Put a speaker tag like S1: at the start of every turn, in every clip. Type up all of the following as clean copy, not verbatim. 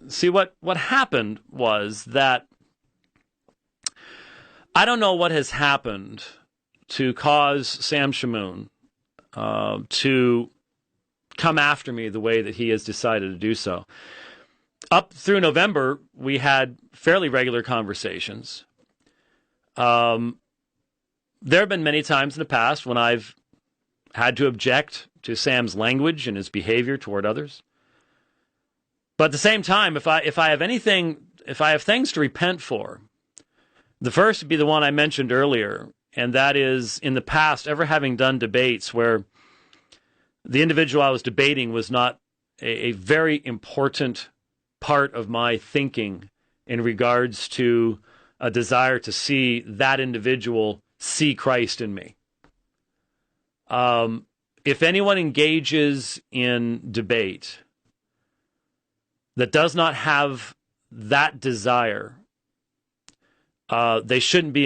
S1: See, what happened was that I don't know what has happened to cause Sam Shamoun to come after me the way that he has decided to do so. Up through November, we had fairly regular conversations. There have been many times in the past when I've had to object to Sam's language and his behavior toward others. But at the same time, if I have things to repent for, the first would be the one I mentioned earlier, and that is in the past ever having done debates where the individual I was debating was not a very important part of my thinking in regards to a desire to see that individual see Christ in me. If anyone engages in debate that does not have that desire, they shouldn't be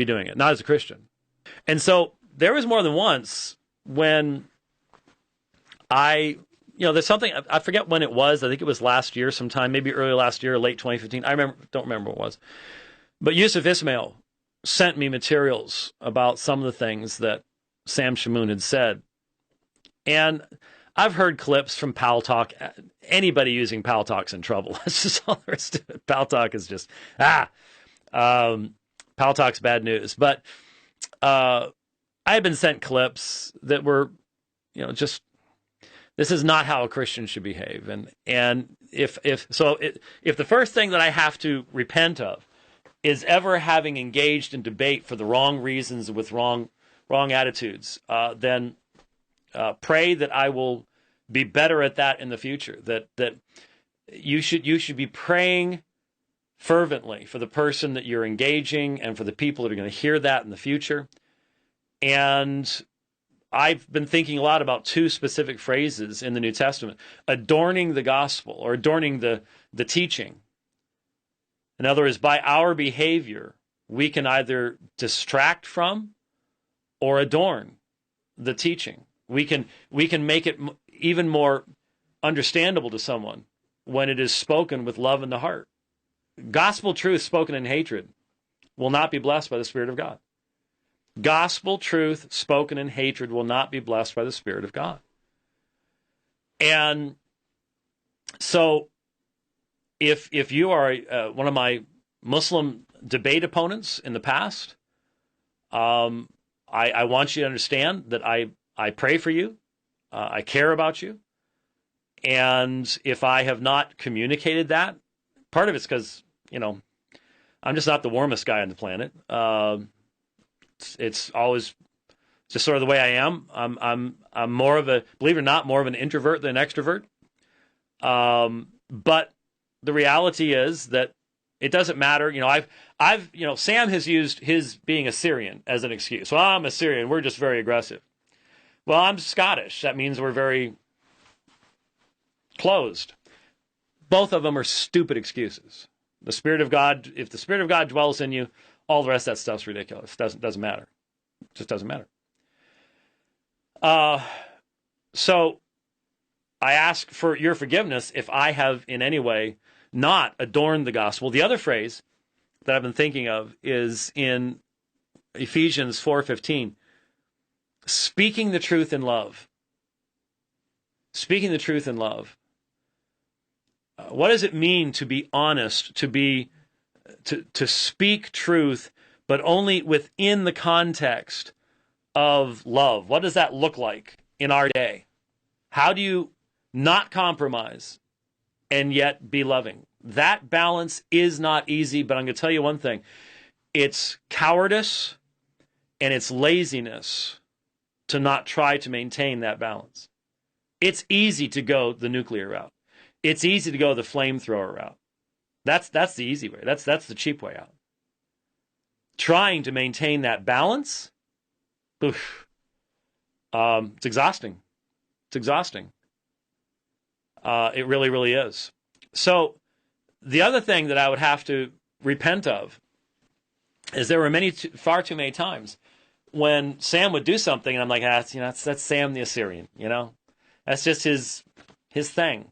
S1: doing it, not as a Christian. And so there was more than once when there's something, I forget when it was. I think it was last year sometime, maybe early last year or late 2015. Don't remember what it was. But Yusuf Ismail sent me materials about some of the things that Sam Shamoun had said. And I've heard clips from Pal Talk. Anybody using Pal Talk's in trouble. That's just all there is to it. Pal Talk is just, Pal Talk's bad news. But I had been sent clips that were, just, this is not how a Christian should behave. And if the first thing that I have to repent of is ever having engaged in debate for the wrong reasons with wrong attitudes, then pray that I will be better at that in the future. That you should be praying fervently for the person that you're engaging and for the people that are going to hear that in the future. And I've been thinking a lot about two specific phrases in the New Testament: adorning the gospel, or adorning the teaching. In other words, by our behavior, we can either distract from or adorn the teaching. We can make it even more understandable to someone when it is spoken with love in the heart. Gospel truth spoken in hatred will not be blessed by the Spirit of God. Gospel truth spoken in hatred will not be blessed by the Spirit of God. And so if you are one of my Muslim debate opponents in the past, I want you to understand that I pray for you. I care about you. And if I have not communicated that, part of it's because, I'm just not the warmest guy on the planet. It's always just sort of the way I am. I'm more of a, believe it or not, more of an introvert than an extrovert. But the reality is that it doesn't matter. Sam has used his being Assyrian as an excuse. Well, I'm Assyrian. We're just very aggressive. Well, I'm Scottish. That means we're very closed. Both of them are stupid excuses. The Spirit of God, if the Spirit of God dwells in you, all the rest of that stuff's ridiculous. Doesn't matter. It just doesn't matter. So I ask for your forgiveness if I have in any way not adorned the gospel. The other phrase that I've been thinking of is in Ephesians 4:15. Speaking the truth in love. Speaking the truth in love. What does it mean to be honest, to speak truth, but only within the context of love? What does that look like in our day? How do you not compromise and yet be loving? That balance is not easy, but I'm going to tell you one thing. It's cowardice and it's laziness to not try to maintain that balance. It's easy to go the nuclear route. It's easy to go the flamethrower route. That's the easy way. That's the cheap way out. Trying to maintain that balance, it's exhausting. It's exhausting. It really, really is. So the other thing that I would have to repent of is there were far too many times when Sam would do something, and I'm like, that's Sam the Assyrian, That's just his thing.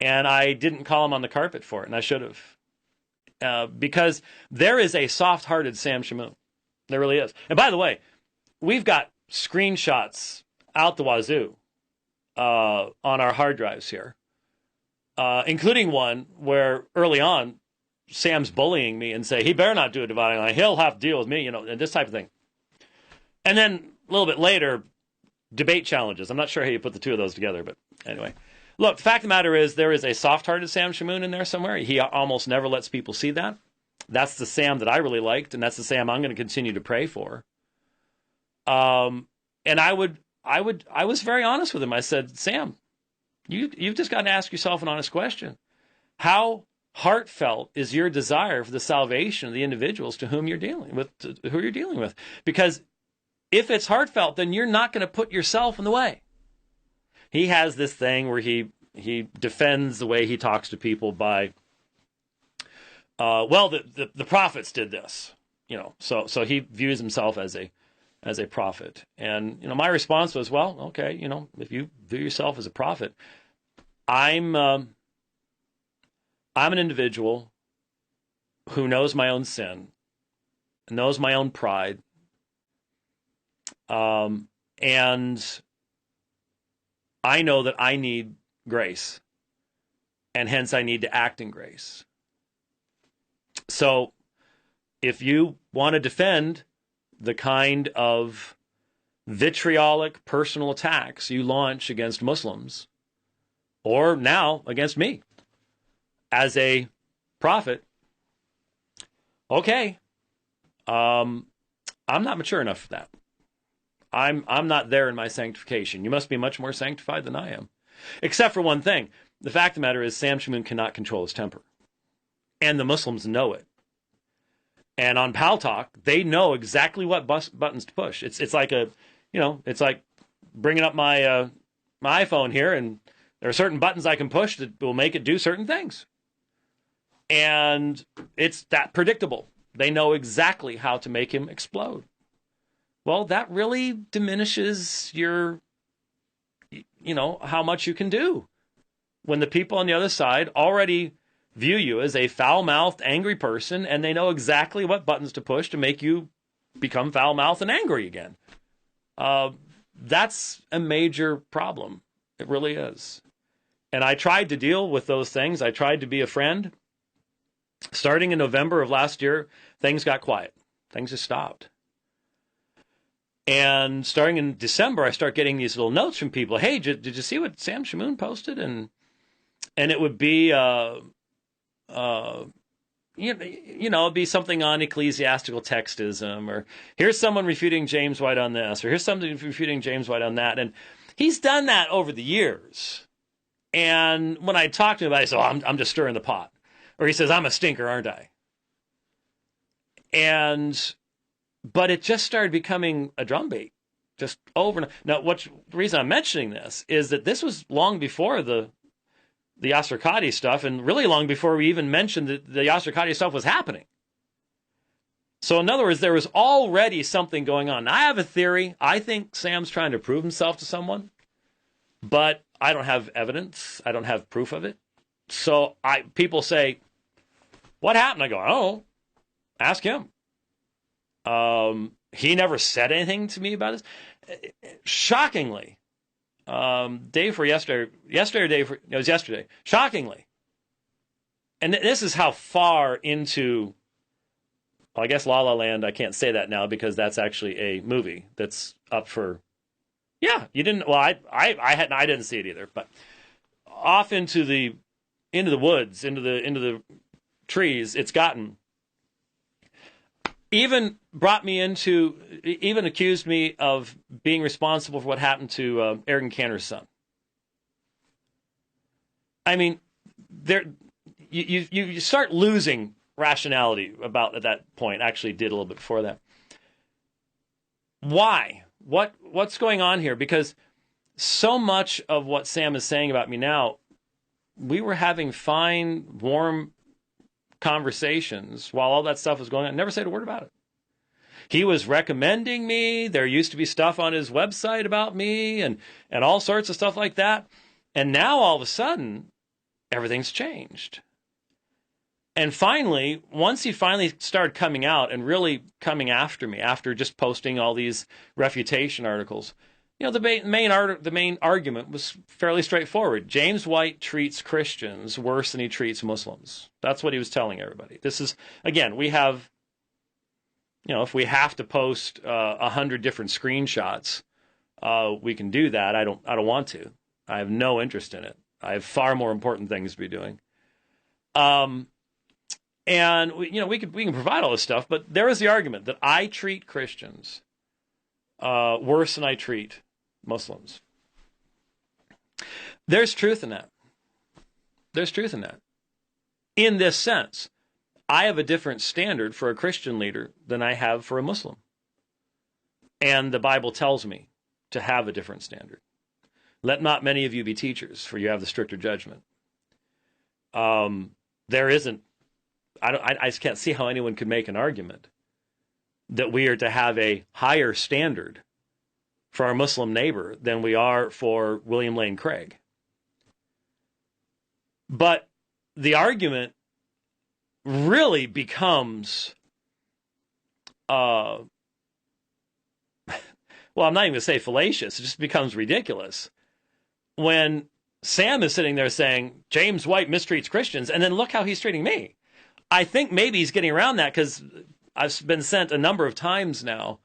S1: And I didn't call him on the carpet for it, and I should have. Because there is a soft-hearted Sam Shamoun. There really is. And by the way, we've got screenshots out the wazoo on our hard drives here, including one where early on, Sam's bullying me and say, he better not do a dividing line. He'll have to deal with me, and this type of thing. And then a little bit later, debate challenges. I'm not sure how you put the two of those together, but anyway. Look, the fact of the matter is there is a soft-hearted Sam Shamoun in there somewhere. He almost never lets people see that. That's the Sam that I really liked, and that's the Sam I'm going to continue to pray for. And I was very honest with him. I said, Sam, you've just got to ask yourself an honest question. How heartfelt is your desire for the salvation of the individuals to whom you're dealing with? Because if it's heartfelt, then you're not going to put yourself in the way. He has this thing where he defends the way he talks to people by, the prophets did this, so he views himself as a prophet. And, my response was, well, okay, if you view yourself as a prophet, I'm an individual who knows my own sin, knows my own pride, and I know that I need grace, and hence I need to act in grace. So if you want to defend the kind of vitriolic personal attacks you launch against Muslims, or now against me as a prophet, okay, I'm not mature enough for that. I'm not there in my sanctification. You must be much more sanctified than I am. Except for one thing. The fact of the matter is Sam Shamoun cannot control his temper. And the Muslims know it. And on Pal Talk, they know exactly what buttons to push. It's like it's like bringing up my iPhone here, and there are certain buttons I can push that will make it do certain things. And it's that predictable. They know exactly how to make him explode. Well, that really diminishes your, how much you can do when the people on the other side already view you as a foul-mouthed, angry person, and they know exactly what buttons to push to make you become foul-mouthed and angry again. That's a major problem. It really is. And I tried to deal with those things. I tried to be a friend. Starting in November of last year, things got quiet. Things just stopped. And starting in December, I start getting these little notes from people. Hey, did you see what Sam Shamoun posted? And it would be, it'd be something on ecclesiastical textism, or here's someone refuting James White on this, or here's something refuting James White on that. And he's done that over the years. And when I talk to him about it, I say, I'm just stirring the pot. Or he says, I'm a stinker, aren't I? But it just started becoming a drumbeat, just over and over. Now, the reason I'm mentioning this is that this was long before the Yasser Qadhi stuff, and really long before we even mentioned that the Yasser Qadhi stuff was happening. So in other words, there was already something going on. Now, I have a theory. I think Sam's trying to prove himself to someone, but I don't have evidence. I don't have proof of it. So people say, what happened? I go, oh, ask him. He never said anything to me about this. Shockingly, day for yesterday, it was yesterday. Shockingly, and this is how far into, well, I guess La La Land. I can't say that now because that's actually a movie that's up for. Yeah, you didn't. Well, I didn't see it either. But off into the woods, into the trees, it's gotten. Even accused me of being responsible for what happened to Eric Cantor's son. I mean, you start losing rationality about at that point. Actually, did a little bit before that. Why? What's going on here? Because so much of what Sam is saying about me now, we were having fine, warm conversations while all that stuff was going on. Never said a word about it. He was recommending me. There used to be stuff on his website about me and all sorts of stuff like that. And now all of a sudden, everything's changed. And finally, once he finally started coming out and really coming after me, after just posting all these refutation articles, the main argument was fairly straightforward. James White treats Christians worse than he treats Muslims. That's what he was telling everybody. This is, again, we have, if we have to post 100 different screenshots, we can do that. I don't want to. I have no interest in it. I have far more important things to be doing. And we can provide all this stuff, but there is the argument that I treat Christians worse than I treat Muslims. There's truth in that. There's truth in that. In this sense, I have a different standard for a Christian leader than I have for a Muslim. And the Bible tells me to have a different standard. Let not many of you be teachers, for you have the stricter judgment. There isn't, I just can't see how anyone could make an argument that we are to have a higher standard for our Muslim neighbor than we are for William Lane Craig. But the argument really becomes, well, I'm not even going to say fallacious. It just becomes ridiculous when Sam is sitting there saying, James White mistreats Christians, and then look how he's treating me. I think maybe he's getting around that because I've been sent a number of times now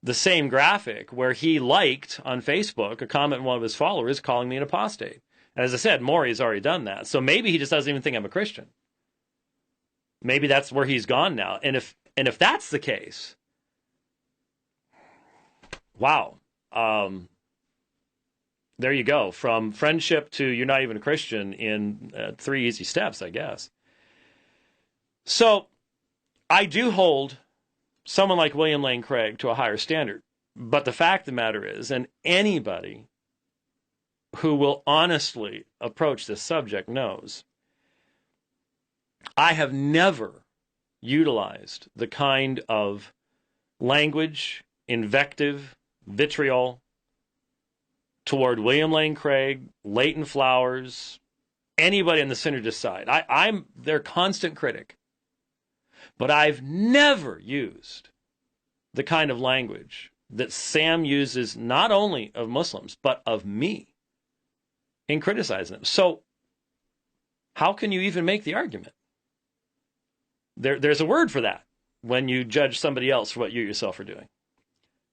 S1: the same graphic where he liked on Facebook a comment from one of his followers calling me an apostate. And as I said, Maury's already done that. So maybe he just doesn't even think I'm a Christian. Maybe that's where he's gone now. And if that's the case, wow. There you go. From friendship to you're not even a Christian in 3 easy steps, I guess. So I do hold someone like William Lane Craig to a higher standard. But the fact of the matter is, and anybody who will honestly approach this subject knows, I have never utilized the kind of language, invective, vitriol toward William Lane Craig, Leighton Flowers, anybody on the synergist side. I'm their constant critic. But I've never used the kind of language that Sam uses not only of Muslims, but of me in criticizing them. So how can you even make the argument? There's a word for that when you judge somebody else for what you yourself are doing.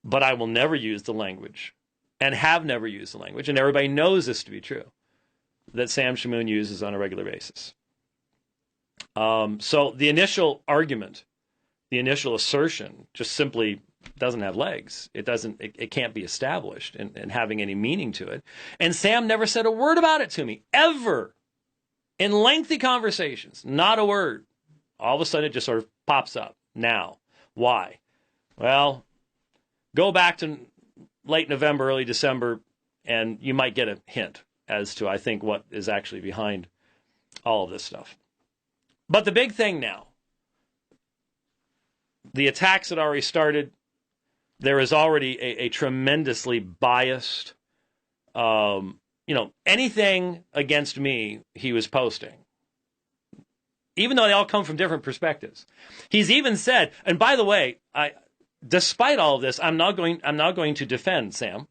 S1: But I will never use the language, and have never used the language, and everybody knows this to be true, that Sam Shamoun uses on a regular basis. So the initial argument, the initial assertion, just simply doesn't have legs. It can't be established and having any meaning to it. And Sam never said a word about it to me, ever. In lengthy conversations, not a word. All of a sudden it just sort of pops up. Now, why? Well, go back to late November, early December, and you might get a hint as to, I think, what is actually behind all of this stuff. But the big thing now, the attacks had already started. There is already a tremendously biased, anything against me he was posting, even though they all come from different perspectives. He's even said, and by the way, despite all of this, I'm not going to defend Sam.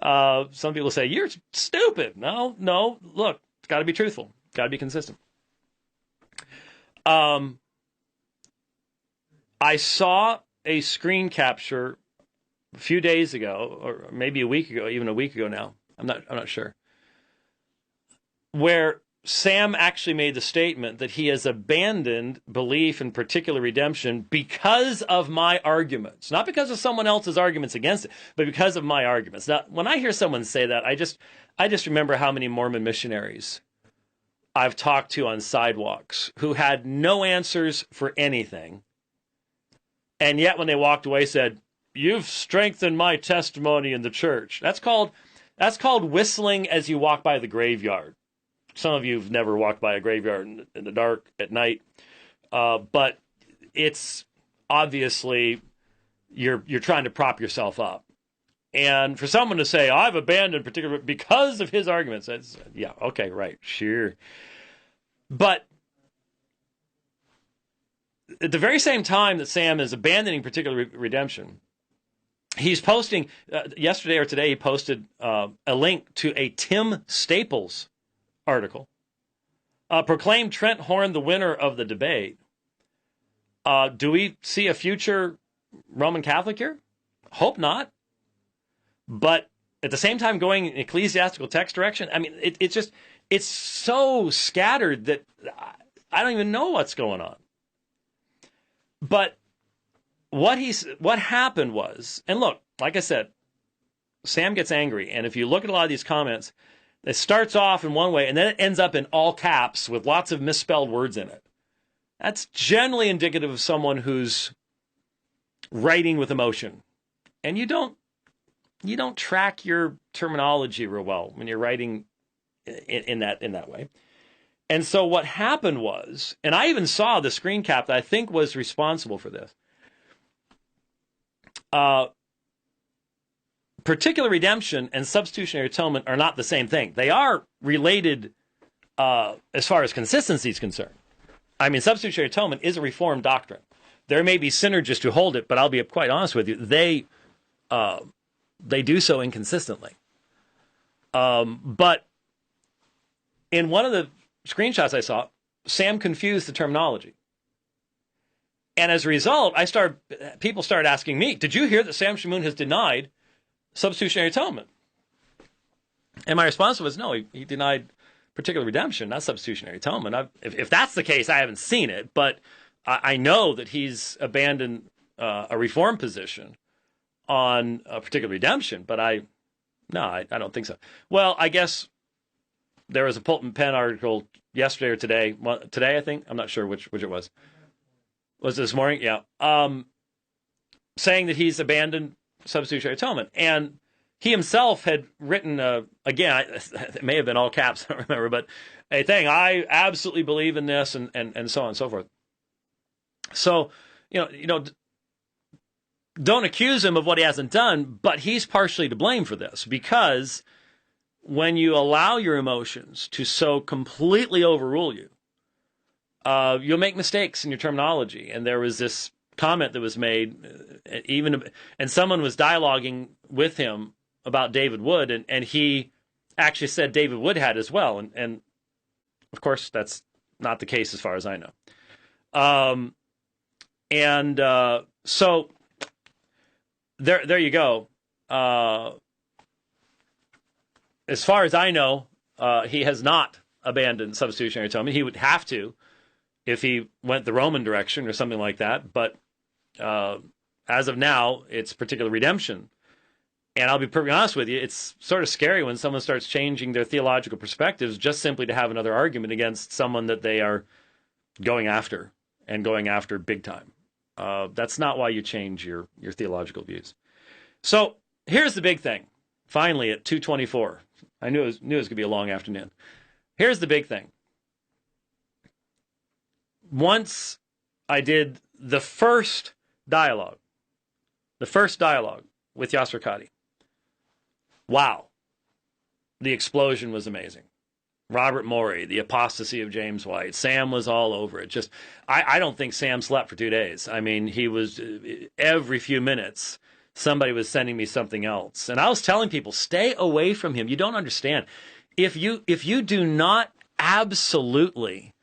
S1: Some people say, you're stupid. No, look, it's got to be truthful. Got to be consistent. I saw a screen capture a few days ago, or maybe a week ago, even a week ago now. I'm not sure. Where Sam actually made the statement that he has abandoned belief in particular redemption because of my arguments. Not because of someone else's arguments against it, but because of my arguments. Now, when I hear someone say that, I just remember how many Mormon missionaries I've talked to on sidewalks who had no answers for anything. And yet when they walked away said, you've strengthened my testimony in the church. That's called whistling as you walk by the graveyard. Some of you have never walked by a graveyard in the dark at night. But it's obviously you're trying to prop yourself up. And for someone to say, I've abandoned particular because of his arguments, that's, yeah, okay, right, sure. But at the very same time that Sam is abandoning particular redemption, he's posting, yesterday or today, he posted a link to a Tim Staples article. Proclaimed Trent Horn the winner of the debate. Do we see a future Roman Catholic here? Hope not. But at the same time, going in ecclesiastical text direction, I mean, it's so scattered that I don't even know what's going on. But what happened was, and look, like I said, Sam gets angry, and if you look at a lot of these comments, it starts off in one way, and then it ends up in all caps with lots of misspelled words in it. That's generally indicative of someone who's writing with emotion, and you don't track your terminology real well when you're writing in that way. And so what happened was, and I even saw the screen cap that I think was responsible for this. Particular redemption and substitutionary atonement are not the same thing. They are related as far as consistency is concerned. I mean, substitutionary atonement is a Reformed doctrine. There may be synergists who hold it, but I'll be quite honest with you, they do so inconsistently. But in one of the screenshots I saw, Sam confused the terminology. And as a result, people started asking me, did you hear that Sam Shamoun has denied substitutionary atonement? And my response was, no, he denied particular redemption, not substitutionary atonement. If that's the case, I haven't seen it, but I know that he's abandoned a Reformed position on a particular redemption, but I don't think so. Well, I guess there was a Pulp and Pen article yesterday or today. Well, today, I think. I'm not sure which it was. Was it this morning? Yeah. Saying that he's abandoned substitutionary atonement. And he himself had written, again, it may have been all caps, I don't remember, but a thing, I absolutely believe in this, and so on and so forth. So, don't accuse him of what he hasn't done, but he's partially to blame for this, because when you allow your emotions to so completely overrule you, you'll make mistakes in your terminology. And there was this comment that was made, and someone was dialoguing with him about David Wood, and he actually said David Wood had as well. And of course, that's not the case as far as I know. So there you go. As far as I know, he has not abandoned substitutionary atonement. He would have to if he went the Roman direction or something like that. But as of now, it's particular redemption. And I'll be perfectly honest with you, it's sort of scary when someone starts changing their theological perspectives just simply to have another argument against someone that they are going after, and going after big time. That's not why you change your theological views. So here's the big thing. Finally, at 2:24, I knew it was going to be a long afternoon. Here's the big thing. Once I did the first dialogue with Yasser Qadi, wow, the explosion was amazing. Robert Morey, the apostasy of James White. Sam was all over it. Just, I don't think Sam slept for 2 days. I mean, he was, every few minutes, somebody was sending me something else. And I was telling people, stay away from him. You don't understand. If you do not absolutely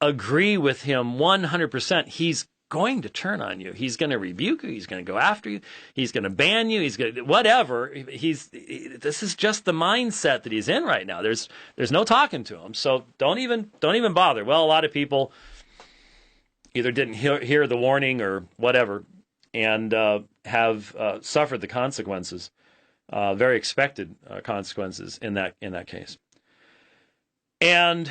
S1: agree with him 100%, he's going to turn on you. He's going to rebuke you. He's going to go after you. He's going to ban you. He's going to, whatever. This is just the mindset that he's in right now. There's no talking to him. So don't even bother. Well, a lot of people either didn't hear the warning or whatever, and have suffered the consequences, very expected consequences in that case. And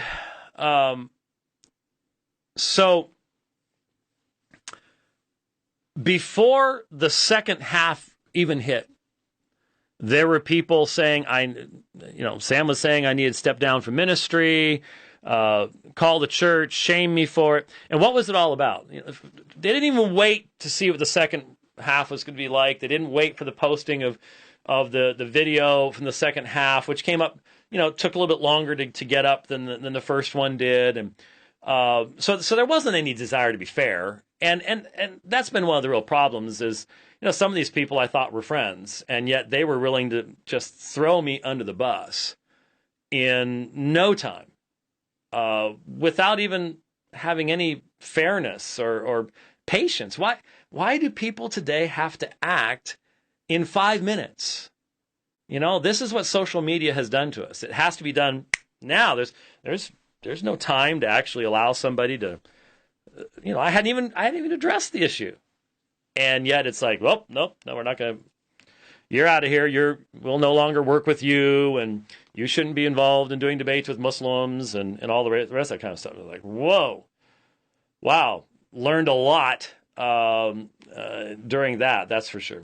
S1: so before the second half even hit, there were people saying, Sam was saying I needed to step down from ministry, call the church, shame me for it. And what was it all about? They didn't even wait to see what the second half was going to be like. They didn't wait for the posting of the video from the second half, which came up, took a little bit longer to get up than the first one did. And so there wasn't any desire to be fair. And that's been one of the real problems is, some of these people I thought were friends, and yet they were willing to just throw me under the bus in no time, without even having any fairness or patience. Why do people today have to act in 5 minutes? This is what social media has done to us. It has to be done now. There's no time to actually allow somebody to, I hadn't even addressed the issue. And yet it's like, well, nope, no, we're not going to, you're out of here. We'll no longer work with you, and you shouldn't be involved in doing debates with Muslims and all the rest of that kind of stuff. It's like, whoa, wow, learned a lot during that, that's for sure.